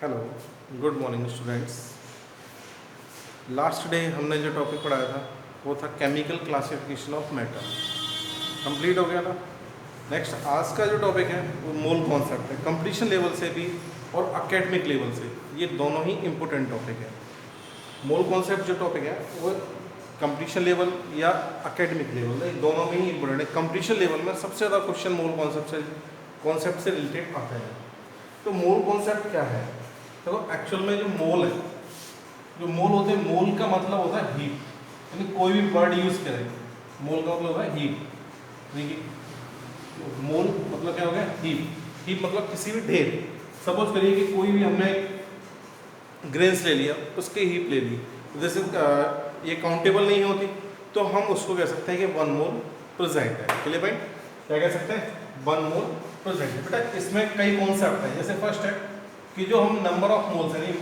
Hello, good morning students. Last day हमने जो topic पढ़ाया था वो था chemical classification of matter. Complete हो गया ना। नेक्स्ट आज का जो टॉपिक है वो मोल कॉन्सेप्ट है। कंपटीशन लेवल से भी और एकेडमिक लेवल से ये दोनों ही इम्पोर्टेंट टॉपिक है। मोल कॉन्सेप्ट जो टॉपिक है वो कंपटीशन लेवल या एकेडमिक लेवल है, दोनों में ही इम्पोर्टेंट है। कंपटीशन लेवल में सबसे ज़्यादा क्वेश्चन मोल कॉन्सेप्ट से रिलेटेड आते हैं। तो मोल कॉन्सेप्ट क्या है? देखो एक्चुअल में जो मोल है, जो मोल होते हैं, मोल का मतलब होता है हीप। यानी कोई भी वर्ड यूज करें, मोल का मतलब होता है हीप। मोल मतलब क्या हो गया? हीप। हीप मतलब किसी भी ढेर। सपोज करिए कि कोई भी हमने ग्रेन्स ले लिया, उसकी हीप ले ली, जैसे ये काउंटेबल नहीं होती तो हम उसको कह सकते हैं कि वन मोल प्रेजेंट है। Clear point? क्या कह सकते हैं? वन मोल प्रेजेंट है। बेटा इसमें कई कॉन्सेप्ट है। जैसे फर्स्ट है कि जो हम नंबर ऑफ मोल्स यानी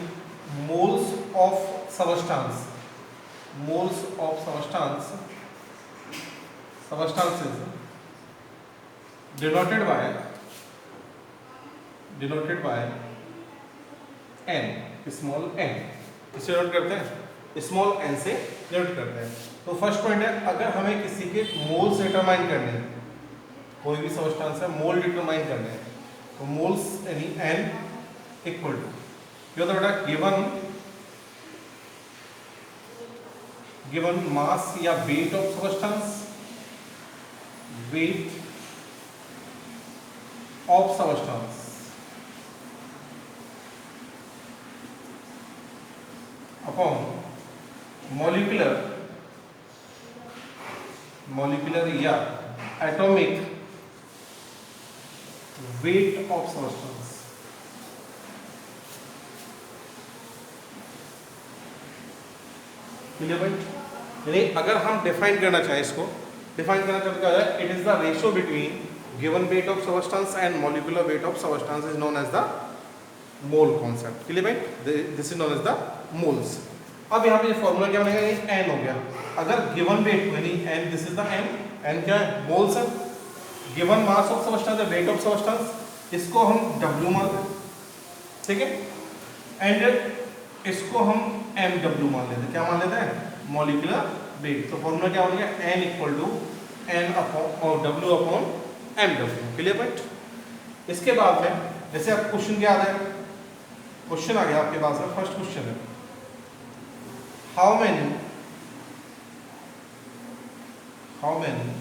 moles of substance, moles of substances denoted by N, small N. किससे डिनोट करते हैं? स्मॉल एन से डिनोट करते हैं। तो फर्स्ट पॉइंट है, अगर हमें किसी के मोल्स डिटरमाइन करने हैं, कोई भी सबस्टांस है मोल डिटरमाइन करने हैं, तो मोल्स यानी एन इक्वल टू क्या होता है बेटा? गिवन मास या wait of substance, wait of substance upon molecular या एटॉमिक वेट ऑफ सबस्टेंस। यानी अगर हम डिफाइन करना चाहें, इसको डिफाइन करना चाहते क्या है? It is the ratio between given weight of substance and molecular weight of substance is known as the mole concept. Clear point? This is known as the moles. अब यहाँ पे फॉर्मूला क्या बनेगा? एन हो गया। अगर गिवन वेट यानी N, this is the N, N क्या है? मोल्स है। गिवन मास ऑफ सबस्टेंस है वेट ऑफ सबस्टेंस, इसको हम डब्ल्यू मान लें, ठीक है। एंड इसको हम एम डब्ल्यू मान लेते हैं। क्या मान लेते हैं? Molecular weight. तो फॉर्मूला क्या बन गया? N equal to N upon और W upon M W. Clear point? इसके बाद में जैसे आप क्वेश्चन क्या आ गया, क्वेश्चन आ गया आपके पास में। फर्स्ट क्वेश्चन है, how many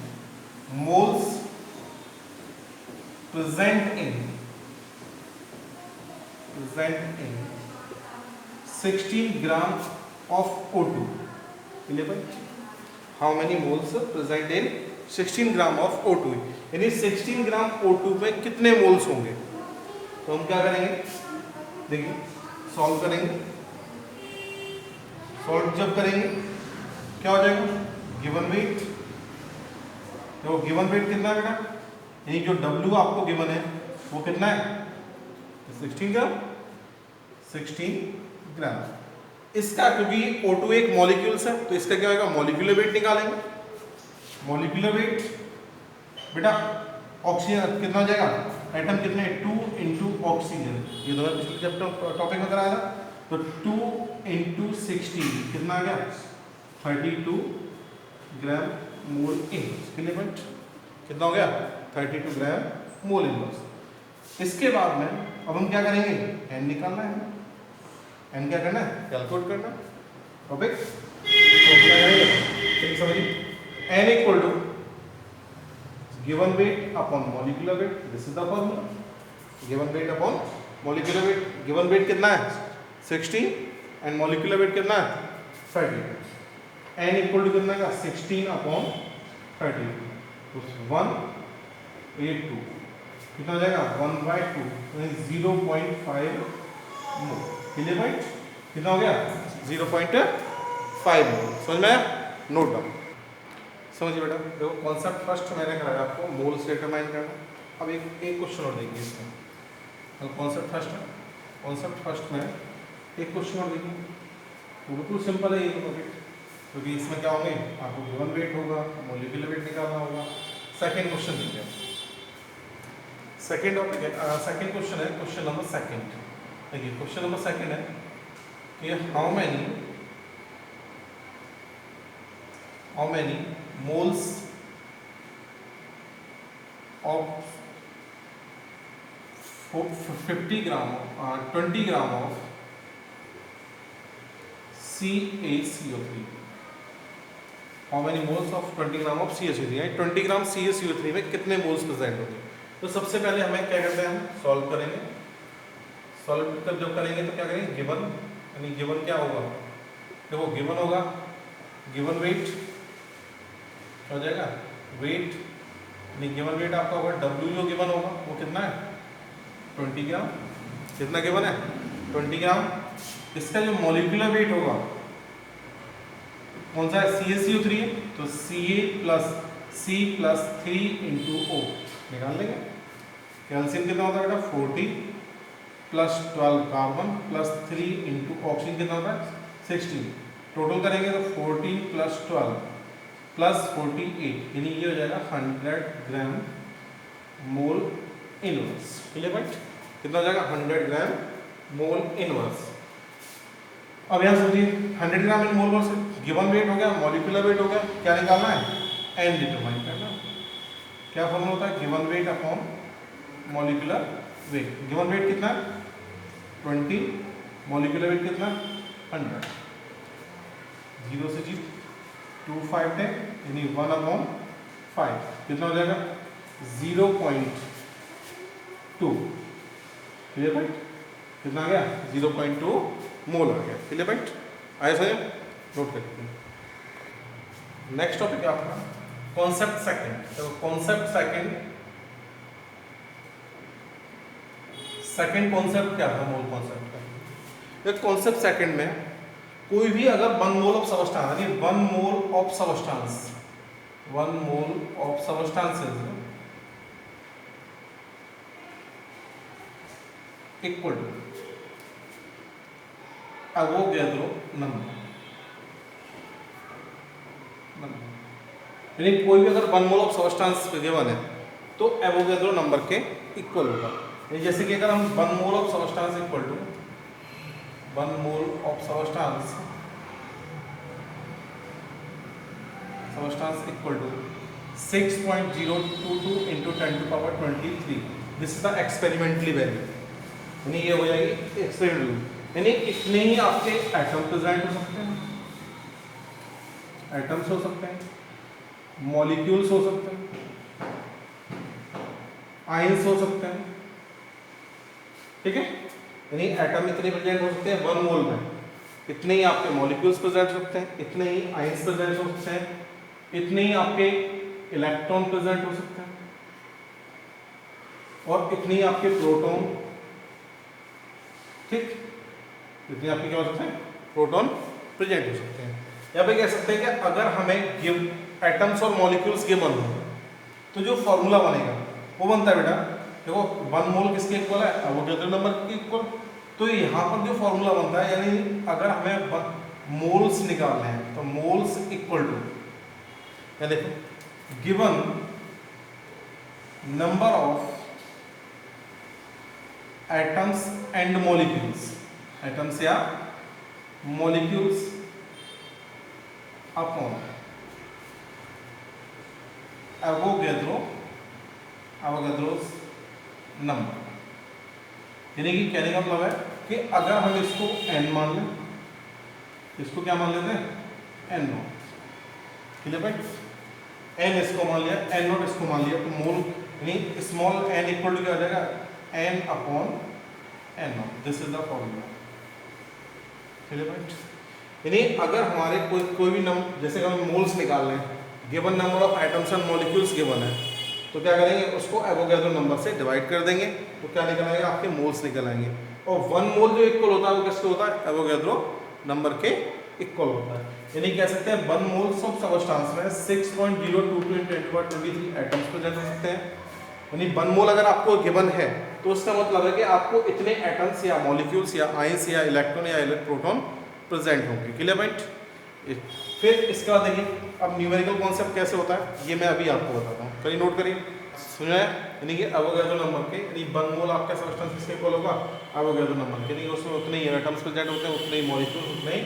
moles present in 16 gram of O2। How many moles present in 16 gram of O2, यानी 16 ग्राम O2 में कितने मोल्स होंगे। तो हम क्या करेंगे? देखिए सॉल्व करेंगे। सॉल्व जब करेंगे क्या हो जाएगा? Given weight. तो गिवन वेट कितना है बेटा? यानी जो W आपको गिवन है वो कितना है? 16 ग्राम। 16 ग्राम। इसका क्योंकि O2 एक मॉलिक्यूल्स है तो इसका क्या होगा? मॉलिक्यूलर वेट निकालेंगे। मॉलिक्यूलर वेट बेटा ऑक्सीजन कितना हो जाएगा? एटम कितने? 2 इंटू ऑक्सीजन। ये तो पिछले चैप्टर टॉपिक में कराया था। तो 2 इंटू 16 कितना आ गया? 32 ग्राम मोल इन। कितना हो गया? 32 ग्राम मोल इन। इसके बाद में अब हम क्या करेंगे? एन निकालना है। एन क्या करना है? कैलकुलेट करना टॉपिक। तो क्या करेंगे? समझिए, N equal to given weight upon molecular weight. This is the formula. Given weight upon molecular weight. Given weight कितना है? 16 एंड मॉलिक्यूलर वेट कितना है? 32। एन इक्वल टू कितना का? 16 अपॉन 32। तो 182 कितना हो जाएगा? 1/2 0.5 मोल। Clear point? कितना हो गया? 0.5 मोल। समझ में आया? Note down. समझिए बेटा, देखो कॉन्सेप्ट फर्स्ट मैंने कराया आपको मोल्स डिटरमाइन करना। अब एक क्वेश्चन और देखिए इसमें। अब कॉन्सेप्ट फर्स्ट में एक क्वेश्चन और देखिए, बिल्कुल सिंपल है ये टॉपिक। क्योंकि इसमें क्या होंगे? आपको गिवन वेट होगा, मॉलिक्यूलर वेट निकालना होगा। सेकेंड क्वेश्चन देखिए। सेकेंड क्वेश्चन है क्वेश्चन नंबर सेकेंड। देखिए क्वेश्चन नंबर सेकंड है कि how many moles of 50 gram 20 gram of CaCO3, how many moles of 20 gram of CaCO3, यानी 20 ग्राम CaCO3 में कितने मोल्स प्रेजेंट होंगे। तो सबसे पहले हमें क्या करते हैं, हम सॉल्व करेंगे। सॉल्व कर जब करेंगे तो क्या करेंगे, गिवन, यानी गिवन क्या होगा, देखो गिवन होगा, गिवन वेट हो जाएगा, वेट यानी गिवन वेट आपका होगा, W जो गिवन होगा वो कितना है 20 ग्राम, कितना गिवन है 20 ग्राम। इसका जो मॉलिक्यूलर वेट होगा कौन सा है, CaCO3 है, तो Ca plus C plus 3 into O निकाल लेंगे। कैल्शियम कितना होता है बेटा 40 plus 12 carbon plus 3 into oxygen कितना होता है 16, टोटल करेंगे तो 14 प्लस 12 प्लस 48, यानी ये हो जाएगा 100 ग्राम मोल इनवर्स। क्लियर पॉइंट, कितना हो जाएगा 100 ग्राम मोल इनवर्स। अब यहाँ समझिए 100 ग्राम इन मोल वर्स, गिवन वेट हो गया, मॉलिक्यूलर वेट हो गया, क्या निकालना है n डिटरमाइन करना। क्या फॉर्मूला होता है, given weight upon molecular weight. Given weight कितना है 20, मॉलिक्यूलर वेट कितना 100, 0 से 2 5 10 यानी 1/5 कितना हो जाएगा 0.2। क्लियर पॉइंट, कितना आ गया 0.2 मोल आ गया। क्लियर पॉइंट आया समझ, नोट करते हैं। नेक्स्ट टॉपिक है आपका कॉन्सेप्ट सेकंड। तो कॉन्सेप्ट सेकंड कॉन्सेप्ट क्या था मोल कॉन्सेप्ट का। कॉन्सेप्ट सेकंड में कोई भी अगर 1 मोल ऑफ सबस्टेंस, यानी 1 mole of substance, 1 mole of substances equal to Avogadro number, यानी कोई भी अगर 1 मोल ऑफ सबस्टेंस गिवन है तो एवोगैड्रो नंबर के इक्वल होगा। जैसे कि अगर हम 1 mole of substance equal to 1 mole of substance equal to 6.022 into 10⁻23, this is the experimentally value, यानी ये हो जाएगी एक्सपेरिमेंटल, यानी इतने ही आपके एटम प्रेजेंट हो सकते हैं, एटम्स हो सकते हैं, मॉलिक्यूल्स हो सकते हैं, आयंस हो सकते हैं, ठीक है, यानी एटम इतने प्रेजेंट हो सकते हैं 1 मोल में, इतने ही आपके मॉलिक्यूल्स प्रेजेंट हो सकते हैं, इतने ही आयंस प्रेजेंट हो सकते हैं, इतने ही आपके इलेक्ट्रॉन प्रेजेंट हो सकते हैं, और इतने ही आपके प्रोटॉन, ठीक, इतने आपके क्या हो सकते हैं प्रोटॉन प्रेजेंट हो सकते हैं। या पे कह सकते हैं कि अगर हमें गिव एटम्स और मॉलिक्यूल्स गिवन हो तो जो फॉर्मूला बनेगा वो बनता है बेटा, देखो 1 मोल किसके इक्वल है, एवोगैड्रो नंबर के इक्वल। तो यहाँ पर जो फॉर्मूला बनता है, यानी अगर हमें मोल्स निकालने हैं तो मोल्स इक्वल टू, या देखो given number of atoms and molecules, atoms या मॉलिक्यूल्स अपॉन एवोगैड्रोस नंबर, यानी कि कहने का मतलब है कि अगर हम इसको n मान लें, इसको क्या मान लेते हैं n0, क्लियर भाई, n इसको मान लिया, n0 इसको मान लिया, तो मोल यानी स्मॉल n इक्वल टू क्या हो जाएगा n upon n0, this is the formula. Clear भाई, यानी अगर हमारे कोई भी नंबर, जैसे हमें मोल्स निकाल लें, given number of atoms and molecules given है, तो क्या करेंगे उसको एवोगैड्रो नंबर से डिवाइड कर देंगे, तो क्या निकल आएगा आपके मोल्स निकल आएंगे, और 1 मोल जो इक्वल होता है वो किसके होता है एवोगैड्रो नंबर के इक्वल होता है। यानी कह सकते हैं 1 मोल्स ऑफ सबस्टेंस में 6.022 × 10⁻23 एटम्स प्रेजेंट हो सकते हैं, यानी 1 मोल अगर आपको गिवन है तो उसका मतलब है कि आपको इतने एटम्स या मॉलिक्यूल्स या आयंस या इलेक्ट्रॉन या प्रोटॉन प्रेजेंट होंगे। Clear point. फिर इसके बाद देखिए अब न्यूमेरिकल कॉन्सेप्ट कैसे होता है ये मैं अभी आपको बताता हूँ, करिए नोट करिए। समझ आया? यानी कि एवोगैड्रो नंबर के, यानी 1 मोल आपका सब्सटेंस किसके इक्वल होगा? एवोगैड्रो नंबर के। यानी उसमें उतने ही एटम्स प्रेजेंट होते हैं, उतने ही मॉलिक्यूल, उतने ही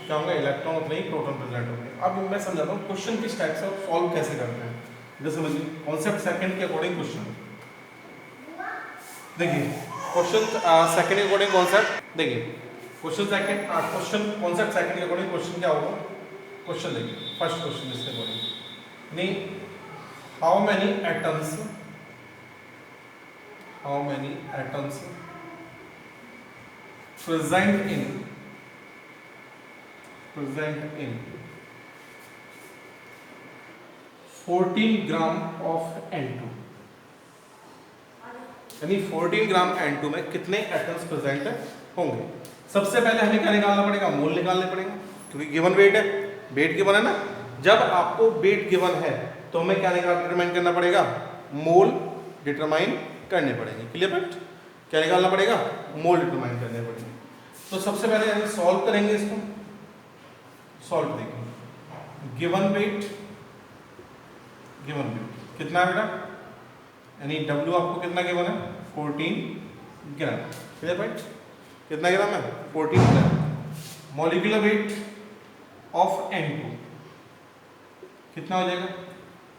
क्या होंगे? इलेक्ट्रॉन, उतने ही प्रोटॉन प्रेजेंट होंगे। अब मैं समझाता हूँ क्वेश्चन किस टाइप से सॉल्व कैसे करते हैं। जैसे समझिए कॉन्सेप्ट सेकंड के अकॉर्डिंग क्वेश्चन देखिए, क्वेश्चन सेकंड के अकॉर्डिंग कॉन्सेप्ट देखिए, क्वेश्चन कॉन्सेप्ट सेकंड के अकॉर्डिंग क्वेश्चन क्या होगा? क्वेश्चन देखिए, फर्स्ट क्वेश्चन इसके अकॉर्डिंग, यानी how many atoms present in 14 gram of N2, यानी 14 ग्राम N2 में कितने एटम्स प्रेजेंट होंगे। सबसे पहले हमें क्या निकालना पड़ेगा? मोल निकालने पड़ेगा, क्योंकि गिवन वेट है, वेट गिवन है ना। जब आपको वेट गिवन है तो हमें क्या डिटरमाइन करना पड़ेगा? मोल डिटरमाइन करने पड़ेंगे। Clear point? क्या निकालना पड़ेगा? मोल डिटरमाइन करने पड़ेंगे। तो सबसे पहले हम सॉल्व करेंगे इसको। सॉल्व देखें, गिवन वेट कितना है बेटा? यानी W आपको कितना गिवन है? 14 ग्राम। Clear point? कितना ग्राम है? 14 ग्राम। मॉलिक्यूलर वेट ऑफ N2 कितना हो जाएगा?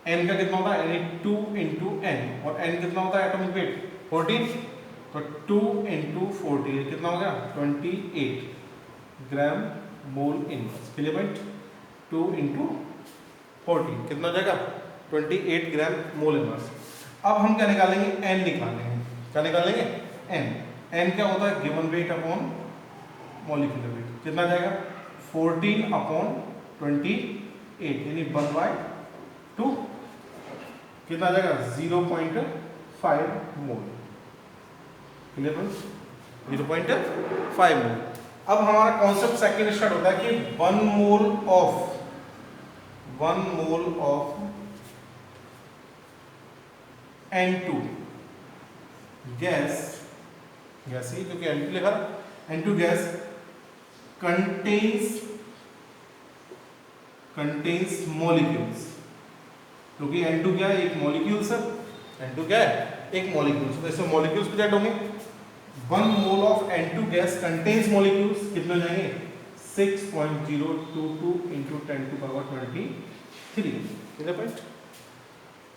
N का कितना होता है? यानी 2 × N, और N कितना होता है एटॉमिक वेट? 14, तो 2 × 14 कितना हो गया? 28 ग्राम मोल इनवर्स। Clear point? 2 × 14 कितना हो जाएगा? 28 ग्राम मोल इनवर्स। अब हम क्या निकालेंगे? N निकालेंगे। क्या निकालेंगे? N क्या होता है? Given weight upon molecular wait. कितना जाएगा? 14 अपॉन 28, यानी 1/2 कितना जाएगा? 0.5 मोल। Clear point? 0.5 मोल। अब हमारा कॉन्सेप्ट सेकंड स्टार्ट होता है कि 1 मोल ऑफ N2 गैस ही, क्योंकि N2 लिखा, N2 गैस कंटेन्स मॉलिक्यूल्स, क्योंकि N2 क्या है? एक मॉलिक्यूल्स है। N2 क्या है? एक मॉलिक्यूल्स। तो इसमें मॉलिक्यूल्स प्रेजेंट होंगे। 1 mole of N2 gas contains molecules कितने हो जाएंगे? 6.022 × 10⁻23। कितने पॉइंट?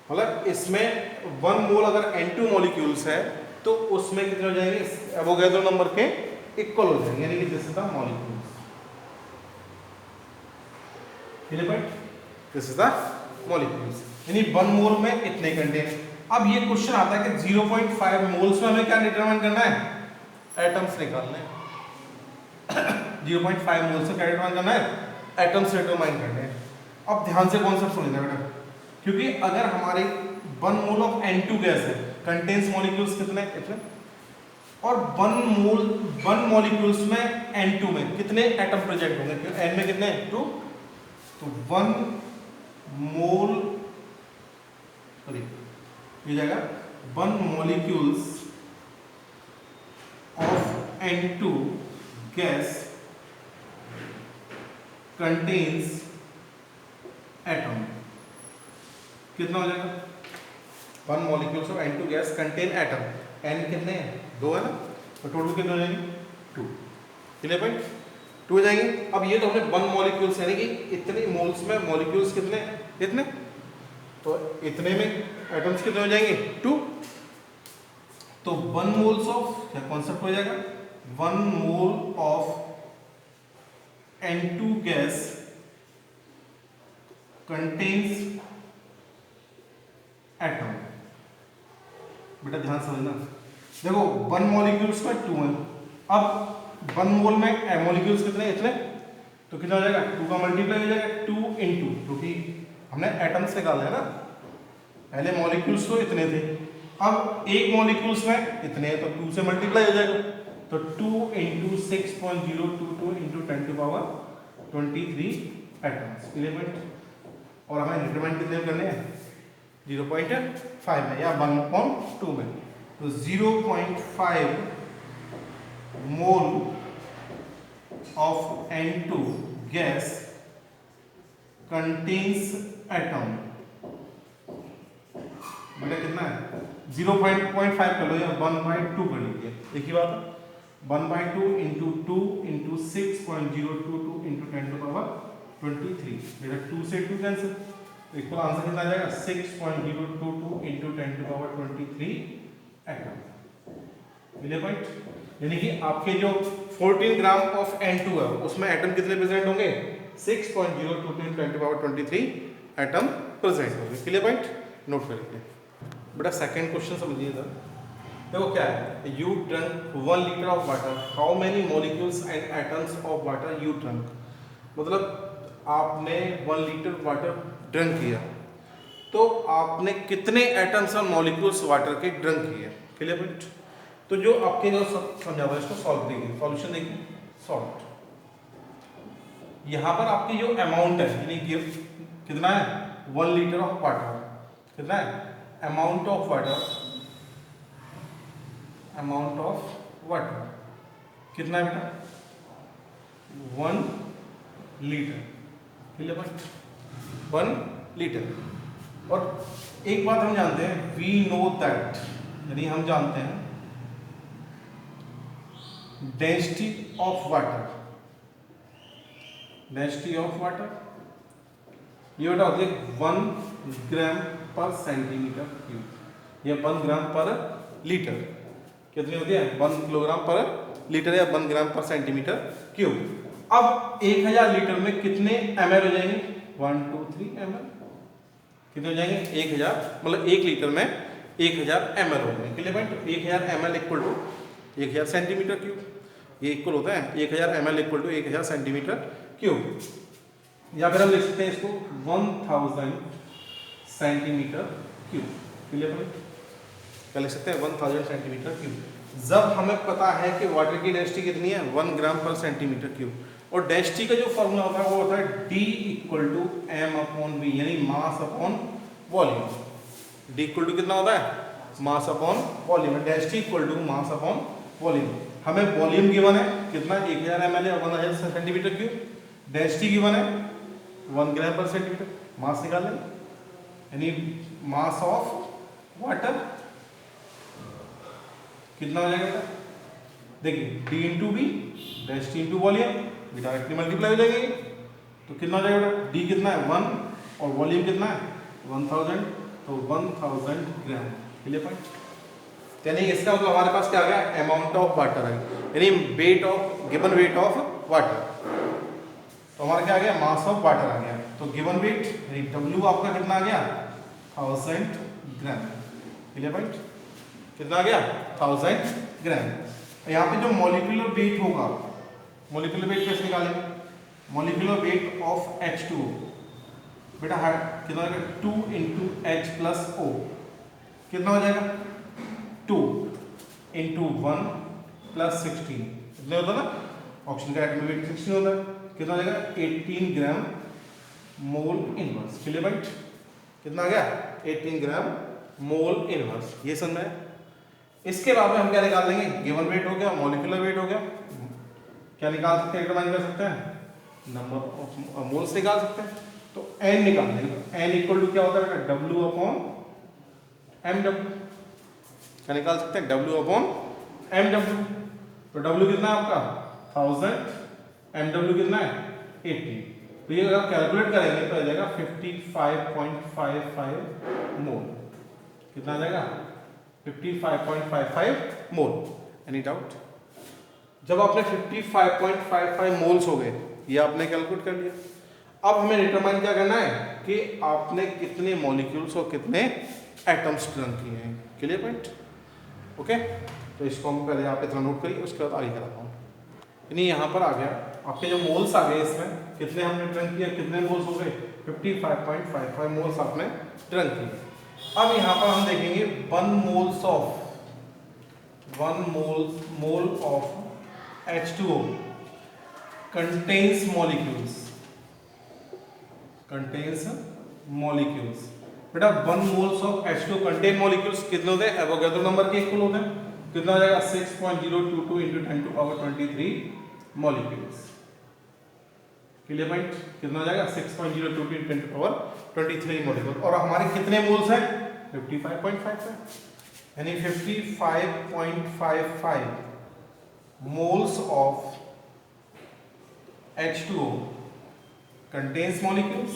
मतलब इसमें 1 मोल अगर N2 मॉलिक्यूल्स है तो उसमें कितने हो जाएंगे? एवोगैड्रो नंबर के इक्वल हो जाएंगे, यानी कि this is the molecules. Clear point? This is the molecules, यानी 1 मोल में इतने कंटेन। अब ये क्वेश्चन आता है कि 0.5 मोल्स में हमें क्या डिटरमाइन करना है? एटम्स निकालने हैं। 0.5 मोल्स से क्या डिटरमाइन करना है? एटम्स डिटरमाइन करने हैं। अब ध्यान से कॉन्सेप्ट समझना बेटा, क्योंकि अगर हमारे 1 मोल ऑफ N2 गैस है, कंटेन्स मॉलिक्यूल्स कितने? इतने, और 1 मॉलिक्यूल्स में N2 में कितने एटम प्रेजेंट होंगे? N में कितने? 2। तो 1 मोल, सॉरी ये जाएगा 1 molecules of N2 gas contains atom. कितना हो जाएगा? 1 molecules of N2 gas contain atom. N कितने हैं? 2 है ना, तो टोटल कितने हो जाएंगे? 2। Clear point? 2 हो जाएंगे। अब ये तो हमने 1 मॉलिक्यूल्स, यानी कि इतने मोल्स में मॉलिक्यूल्स कितने? इतने, तो इतने में एटम्स कितने हो जाएंगे? 2। तो 1 मोल्स ऑफ, क्या कॉन्सेप्ट हो जाएगा? 1 mole of N2 gas contains atom. बेटा ध्यान समझना, देखो 1 मॉलिक्यूल्स में 2 है। अब 1 मोल में मॉलिक्यूल्स कितने? इतने, तो कितना हो जाएगा? 2 का मल्टीप्लाई हो जाएगा 2 × 2, क्योंकि हमने एटम्स निकाले हैं ना, पहले मॉलिक्यूल्स तो इतने थे, अब एक मॉलिक्यूल्स में इतने हैं, तो 2 से मल्टीप्लाई हो जाएगा, तो 2 × 6.022 × 10⁻23 एटम्स। Clear point? और हमें डिटरमाइन कितने में करने हैं? 0.5 में या 1/2 में। तो 0.5 mole of N2 gas contains atom. बेटा कितना है? 0.5 कर लो या 1/2 कर लीजिए, एक ही बात है। 1/2 इंटू 2 इंटू 6.022 इंटू 10⁻23, मेरा 2 से 2 कैंसिल, इक्वल आंसर कितना आ जाएगा 6.022 इंटू 10⁻23 एटम। मिले पॉइंट? यानी कि आपके जो 14 ग्राम ऑफ N2 है उसमें एटम कितने प्रेजेंट होंगे? 6.022 इंटू 10⁻23 एटम प्रेजेंट होंगे। Clear point? नोट कर लीजिए बेटा। सेकंड क्वेश्चन समझिएगा, देखो क्या है, you drunk 1 litre of water, how many molecules and atoms of water you drunk. मतलब आपने 1 लीटर वाटर ड्रंक किया तो आपने कितने एटम्स और मॉलिक्यूल्स वाटर के ड्रंक किए। Clear point? तो जो आपके जो समझा हुआ है इसको सॉल्व देखिए, सॉल्यूशन देखिए, सॉल्व। यहाँ पर आपकी जो अमाउंट है यानी कितना है 1 लीटर ऑफ वाटर, कितना है amount of water, amount of water कितना है बेटा 1 लीटर। Clear point? 1 लीटर। और एक बात हम जानते हैं, वी नो दैट, यानी हम जानते हैं density of water, density of water ये बेटा होती है 1 ग्राम पर सेंटीमीटर क्यूब या 1 ग्राम पर लीटर। कितनी होती है 1 किलोग्राम पर लीटर या 1 ग्राम पर सेंटीमीटर क्यूब। अब 1000 लीटर में कितने ml हो जाएंगे? 1 2 3 ml। कितने हो जाएंगे 1000, मतलब 1 लीटर में 1000 ml हो जाएंगे। Clear point? 1000 ml equal to 1000 centimetre cube, ये इक्वल होता है 1000 ml equal to 1000 centimetre cube. या फिर हम लिख सकते हैं इसको 1000 सेंटीमीटर क्यूब। Clear point? क्या लिख सकते हैं 1000 सेंटीमीटर क्यूब। जब हमें पता है कि वाटर की डेंसिटी कितनी है 1 ग्राम पर सेंटीमीटर क्यूब, और डेंसिटी का जो फॉर्मूला होता है वो होता है D इक्वल टू m/v, यानी mass upon volume. D equal to कितना होता है mass upon volume, density equal to mass upon volume. हमें वॉल्यूम गिवन है कितना 1000 ml या 1000 सेंटीमीटर क्यूब, डेंसिटी गिवन है 1 ग्राम पर सेंटीमीटर, मास निकाल लें यानी मास ऑफ वाटर कितना हो जाएगा देखिए D into B, density into volume, directly multiply हो जाएगी। तो कितना हो जाएगा D कितना है 1 और वॉल्यूम कितना है 1000, तो 1000 ग्राम। Clear point? यानी इसका मतलब हमारे पास क्या आ गया अमाउंट ऑफ वाटर है, यानी weight of given weight of water. तो हमारा क्या आ गया मास ऑफ वाटर आ गया। तो गिवन वेट यानी W आपका कितना आ गया 1000 ग्राम। Clear point? कितना आ गया 1000 ग्राम। यहाँ पे जो मॉलिक्यूलर वेट होगा, मॉलिक्यूलर वेट कैसे निकालेंगे? मॉलिक्यूलर वेट ऑफ H2O बेटा कितना हो जाएगा 2 इंटू H प्लस O, कितना हो जाएगा 2 इंटू 1 प्लस 16, कितने होता है ना ऑक्सीजन का एटॉमिक वेट 16 होता है, कितना हो जाएगा 18 ग्राम मोल इनवर्स। Clear point? कितना आ गया 18 ग्राम मोल इनवर्स। ये समझ में? इसके बाद में हम क्या निकाल देंगे गिवन वेट हो गया, मॉलिक्यूलर वेट हो गया, क्या निकाल सकते हैं डिटरमाइन कर सकते हैं नंबर ऑफ मोल्स निकाल सकते हैं। तो n निकाल देंगे, n इक्वल टू क्या होता है W अपॉन mw, क्या निकाल सकते हैं W अपॉन mw। तो W कितना है आपका 1000, mw कितना है 80। तो ये अगर कैलकुलेट करेंगे तो आ जाएगा 55.55 मोल। कितना आ जाएगा 55.55 मोल। Any doubt? जब आपने 55.55 मोल्स हो गए, ये आपने कैलकुलेट कर लिया। अब हमें डिटरमाइन क्या करना है कि आपने कितने मॉलिक्यूल्स और कितने एटम्स ड्रंक किए हैं। Clear point? ओके, तो इसको हम पहले आप इतना नोट करिए, उसके बाद आगे कराता हूँ। यानी यहाँ पर आ गया आपके जो मोल्स आ गए, इसमें कितने हमने ड्रंक किए, कितने मोल्स हो गए 55.55 मोल्स आपने ड्रंक किए। अब यहाँ पर हम देखेंगे 1 mole of H2O contains molecules। बेटा 1 moles of H2O contain molecules कितने होते हैं एवोगैड्रो नंबर के इक्वल होते हैं। कितना हो जाएगा 6.022 into 10⁻23 molecules। Clear point? कितना हो जाएगा 6.022 into 10⁻23 molecules। और हमारे कितने मोल्स हैं 55.55। यानी 55.55 moles of H2O contains molecules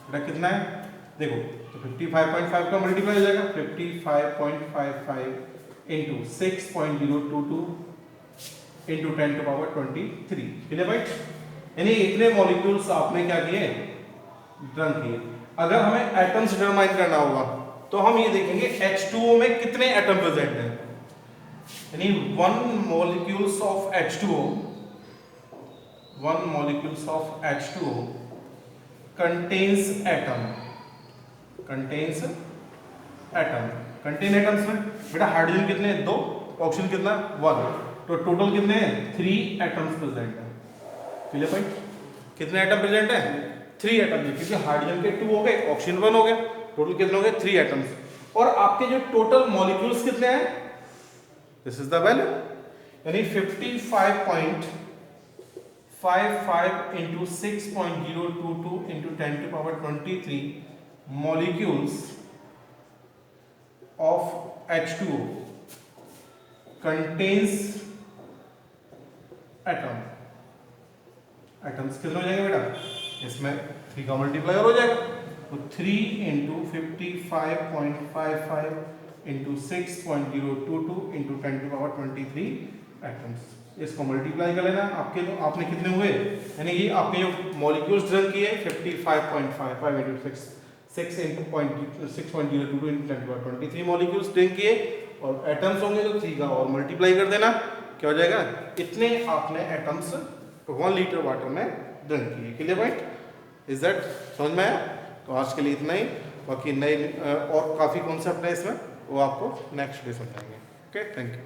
बेटा कितना है देखो, तो 55.5 का मल्टीप्लाई हो जाएगा 55.55 इंटू 6.022 इंटू 10⁻23। क्लियर भाई? यानी इतने मॉलिक्यूल्स आपने क्या किए, ड्रंक किए। अगर हमें एटम्स डिटरमाइन करना होगा तो हम ये देखेंगे H2O में कितने एटम प्रेजेंट हैं, यानी 1 molecules of H2O contains atoms में बेटा हाइड्रोजन कितने हैं 2, ऑक्सीजन कितना 1, तो टोटल कितने हैं 3 एटम्स प्रेजेंट हैं। Clear point? कितने एटम प्रेजेंट हैं 3 एटम, क्योंकि हाइड्रोजन के 2 हो गए, ऑक्सीजन 1 हो गया, टोटल कितने हो गए 3 एटम्स। और आपके जो टोटल मॉलिक्यूल्स कितने हैं, दिस इज द वैल्यू, यानी 55.55 into 6.022 into 10⁻23 molecules of H2O contains atoms कितने हो जाएंगे बेटा, इसमें 3 का मल्टीप्लाई हो जाएगा, तो 3 इंटू 55.55 इंटू 6.022 इंटू 10⁻23 एटम्स। इसको मल्टीप्लाई कर लेना आपके, तो आपने कितने हुए, यानी ये आपके जो मॉलिक्यूल्स ड्रंक किए 55.55 इंटू 6.022 इंटू 10⁻23 मॉलिक्यूल्स ड्रंक किए, और एटम्स होंगे तो 3 का और मल्टीप्लाई कर देना, क्या हो जाएगा, इतने आपने एटम्स 1 लीटर वाटर में ड्रंक किए। Clear point? इज दैट समझ में आया? तो आज के लिए इतना ही, बाकी नए और काफ़ी कॉन्सेप्ट है इसमें, वो आपको नेक्स्ट डे समझाएंगे। Okay, thank you.